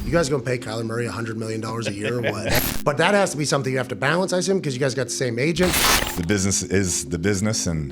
You guys gonna pay Kyler Murray $100 million a year or what? But that has to be something you have to balance, I assume, because you guys got the same agent. The business is the business, and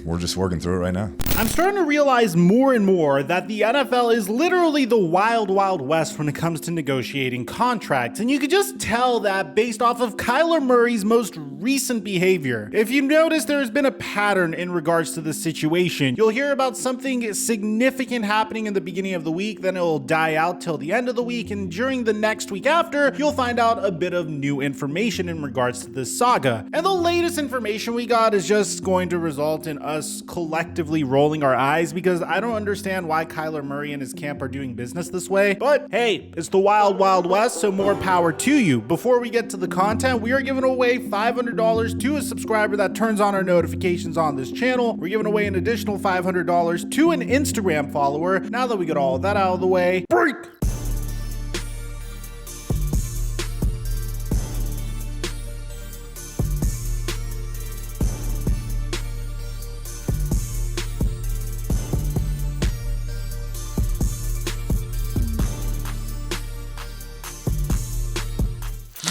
we're just working through it right now. I'm starting to realize more and more that the NFL is literally the wild, wild west when it comes to negotiating contracts. And you could just tell that based off of Kyler Murray's most recent behavior. If you notice, there's been a pattern in regards to this situation. You'll hear about something significant happening in the beginning of the week, then it will die out till the end of the week, and during the next week after, you'll find out a bit of new information in regards to this saga. And the latest information we got is just going to result in us collectively rolling our eyes, because I don't understand why Kyler Murray and his camp are doing business this way. But hey, it's the wild, wild west, so more power to you. Before we get to the content, we are giving away $500 to a subscriber that turns on our notifications on this channel. We're giving away an additional $500 to an Instagram follower. Now that we got all of that out of the way, break!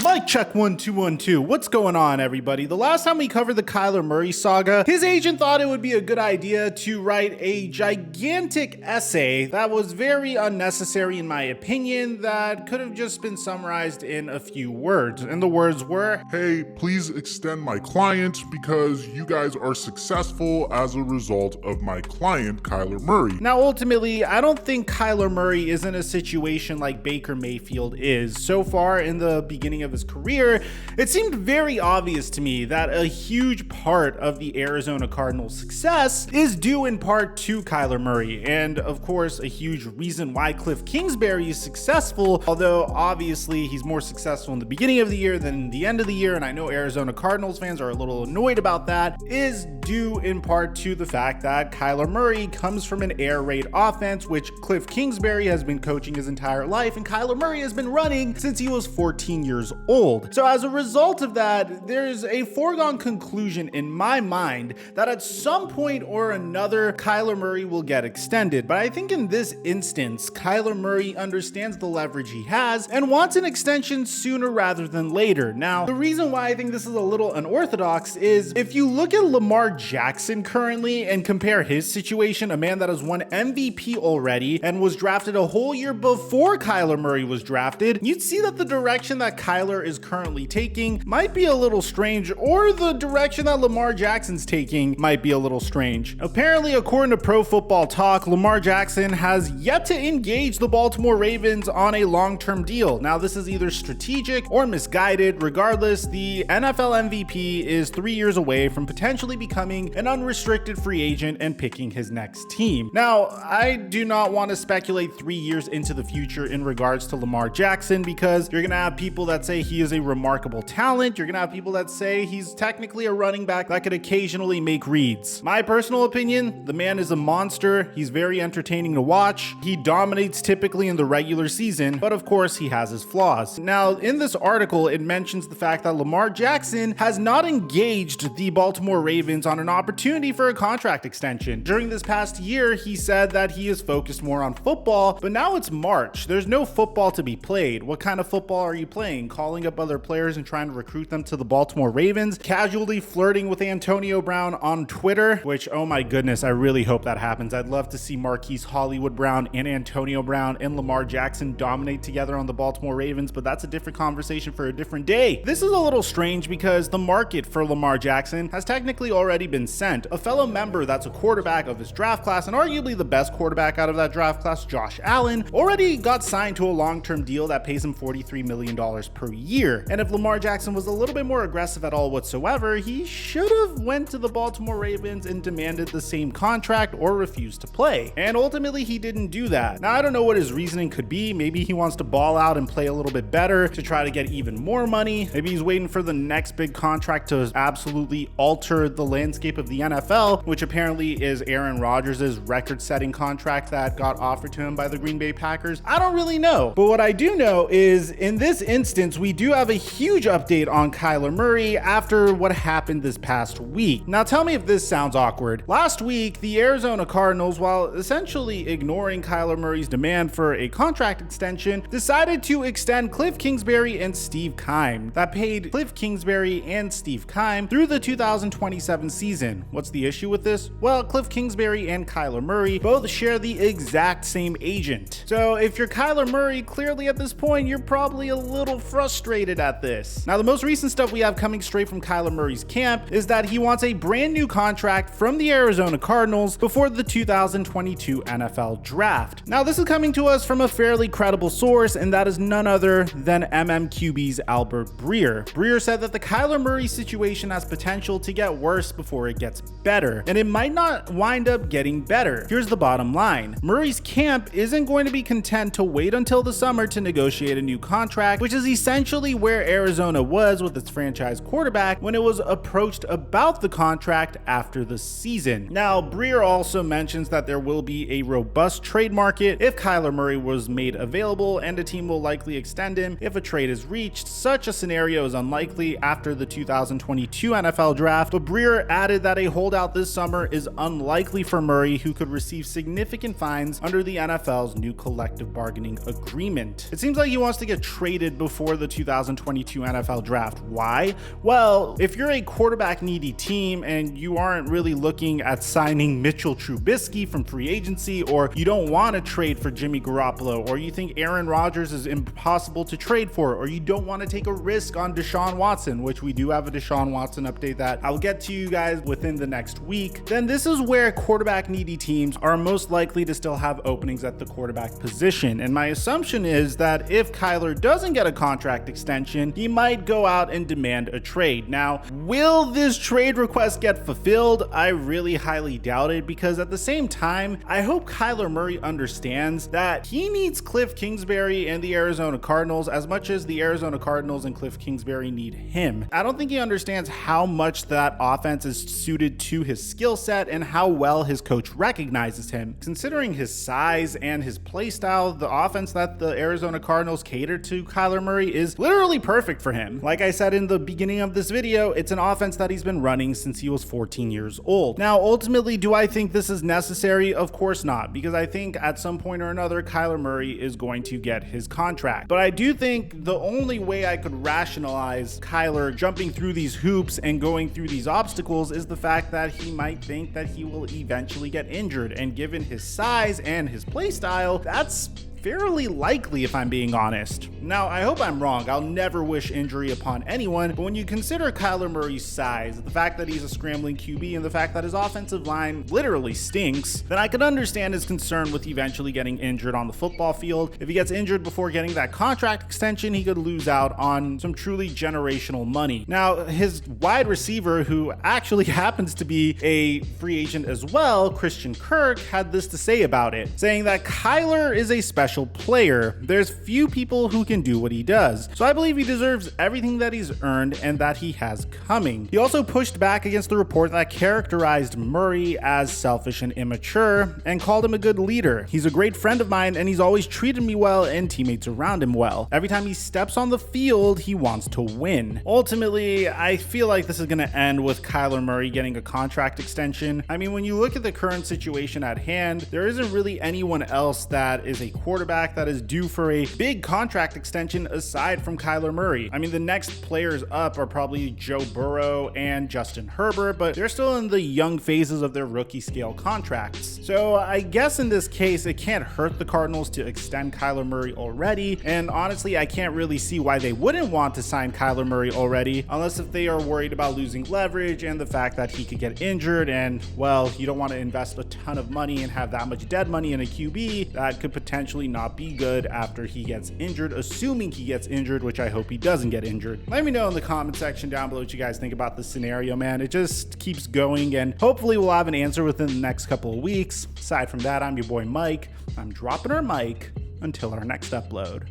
Mic check 1 2 1 2. What's going on, everybody? The last time we covered the Kyler Murray saga, his agent thought it would be a good idea to write a gigantic essay that was very unnecessary, in my opinion, that could have just been summarized in a few words. And the words were, "Hey, please extend my client because you guys are successful as a result of my client, Kyler Murray." Now, ultimately, I don't think Kyler Murray is in a situation like Baker Mayfield is. So far in the beginning of his career, it seemed very obvious to me that a huge part of the Arizona Cardinals' success is due in part to Kyler Murray. And of course, a huge reason why Cliff Kingsbury is successful, although obviously he's more successful in the beginning of the year than the end of the year, and I know Arizona Cardinals fans are a little annoyed about that, is due in part to the fact that Kyler Murray comes from an air raid offense, which Cliff Kingsbury has been coaching his entire life, and Kyler Murray has been running since he was 14 years old. So as a result of that, there's a foregone conclusion in my mind that at some point or another, Kyler Murray will get extended. But I think in this instance, Kyler Murray understands the leverage he has and wants an extension sooner rather than later. Now, the reason why I think this is a little unorthodox is if you look at Lamar Jackson currently and compare his situation, a man that has won MVP already and was drafted a whole year before Kyler Murray was drafted, you'd see that the direction that Kyler is currently taking might be a little strange, or the direction that Lamar Jackson's taking might be a little strange. Apparently, according to Pro Football Talk, Lamar Jackson has yet to engage the Baltimore Ravens on a long-term deal. Now, this is either strategic or misguided. Regardless, the NFL MVP is 3 years away from potentially becoming an unrestricted free agent and picking his next team. Now, I do not want to speculate 3 years into the future in regards to Lamar Jackson, because you're going to have people that say he is a remarkable talent. You're going to have people that say he's technically a running back that could occasionally make reads. My personal opinion, the man is a monster. He's very entertaining to watch. He dominates typically in the regular season, but of course he has his flaws. Now, in this article, it mentions the fact that Lamar Jackson has not engaged the Baltimore Ravens on an opportunity for a contract extension. During this past year, he said that he is focused more on football, but now it's March. There's no football to be played. What kind of football are you playing? Calling up other players and trying to recruit them to the Baltimore Ravens? Casually flirting with Antonio Brown on Twitter, which, oh my goodness, I really hope that happens. I'd love to see Marquise Hollywood Brown and Antonio Brown and Lamar Jackson dominate together on the Baltimore Ravens, but that's a different conversation for a different day. This is a little strange because the market for Lamar Jackson has technically already been sent. A fellow member that's a quarterback of his draft class, and arguably the best quarterback out of that draft class, Josh Allen, already got signed to a long-term deal that pays him $43 million per year. And if Lamar Jackson was a little bit more aggressive at all whatsoever, he should have went to the Baltimore Ravens and demanded the same contract or refused to play. And ultimately, he didn't do that. Now, I don't know what his reasoning could be. Maybe he wants to ball out and play a little bit better to try to get even more money. Maybe he's waiting for the next big contract to absolutely alter the landscape landscape of the NFL, which apparently is Aaron Rodgers' record-setting contract that got offered to him by the Green Bay Packers? I don't really know. But what I do know is in this instance, we do have a huge update on Kyler Murray after what happened this past week. Now tell me if this sounds awkward. Last week, the Arizona Cardinals, while essentially ignoring Kyler Murray's demand for a contract extension, decided to extend Cliff Kingsbury and Steve Keim. That paid Cliff Kingsbury and Steve Keim through the 2027 season. What's the issue with this? Well, Cliff Kingsbury and Kyler Murray both share the exact same agent. So if you're Kyler Murray, clearly at this point, you're probably a little frustrated at this. Now, the most recent stuff we have coming straight from Kyler Murray's camp is that he wants a brand new contract from the Arizona Cardinals before the 2022 NFL Draft. Now, this is coming to us from a fairly credible source, and that is none other than MMQB's Albert Breer. Breer said that the Kyler Murray situation has potential to get worse before it gets better, and it might not wind up getting better. Here's the bottom line. Murray's camp isn't going to be content to wait until the summer to negotiate a new contract, which is essentially where Arizona was with its franchise quarterback when it was approached about the contract after the season. Now, Breer also mentions that there will be a robust trade market if Kyler Murray was made available, and a team will likely extend him if a trade is reached. Such a scenario is unlikely after the 2022 NFL Draft, but Breer added that a holdout this summer is unlikely for Murray, who could receive significant fines under the NFL's new collective bargaining agreement. It seems like he wants to get traded before the 2022 NFL Draft. Why? Well, if you're a quarterback needy team and you aren't really looking at signing Mitchell Trubisky from free agency, or you don't want to trade for Jimmy Garoppolo, or you think Aaron Rodgers is impossible to trade for, or you don't want to take a risk on Deshaun Watson, which we do have a Deshaun Watson update that I'll get to you guys within the next week, then this is where quarterback needy teams are most likely to still have openings at the quarterback position. And my assumption is that if Kyler doesn't get a contract extension, he might go out and demand a trade. Now, will this trade request get fulfilled? I really highly doubt it, because at the same time, I hope Kyler Murray understands that he needs Cliff Kingsbury and the Arizona Cardinals as much as the Arizona Cardinals and Cliff Kingsbury need him. I don't think he understands how much that offense is suited to his skill set and how well his coach recognizes him. Considering his size and his play style, the offense that the Arizona Cardinals cater to Kyler Murray is literally perfect for him. Like I said in the beginning of this video, it's an offense that he's been running since he was 14 years old. Now, ultimately, do I think this is necessary? Of course not, because I think at some point or another, Kyler Murray is going to get his contract. But I do think the only way I could rationalize Kyler jumping through these hoops and going through these obstacles is the fact that he might think that he will eventually get injured. And given his size and his play style, that's fairly likely, if I'm being honest. Now, I hope I'm wrong. I'll never wish injury upon anyone, but when you consider Kyler Murray's size, the fact that he's a scrambling QB, and the fact that his offensive line literally stinks, then I could understand his concern with eventually getting injured on the football field. If he gets injured before getting that contract extension, he could lose out on some truly generational money. Now, his wide receiver, who actually happens to be a free agent as well, Christian Kirk, had this to say about it, saying that Kyler is a special player. There's few people who can do what he does. So I believe he deserves everything that he's earned and that he has coming. He also pushed back against the report that characterized Murray as selfish and immature and called him a good leader. He's a great friend of mine and he's always treated me well and teammates around him well. Every time he steps on the field, he wants to win. Ultimately, I feel like this is going to end with Kyler Murray getting a contract extension. I mean, when you look at the current situation at hand, there isn't really anyone else that is a quarterback that is due for a big contract extension aside from Kyler Murray. I mean, the next players up are probably Joe Burrow and Justin Herbert, but they're still in the young phases of their rookie scale contracts. So I guess in this case, it can't hurt the Cardinals to extend Kyler Murray already. And honestly, I can't really see why they wouldn't want to sign Kyler Murray already, unless if they are worried about losing leverage and the fact that he could get injured. And well, you don't want to invest a ton of money and have that much dead money in a QB that could potentially not be good after he gets injured, assuming he gets injured, which I hope he doesn't get injured. Let me know in the comment section down below what you guys think about this scenario, man. It just keeps going, and hopefully we'll have an answer within the next couple of weeks. Aside from that, I'm your boy Mike. I'm dropping our mic until our next upload.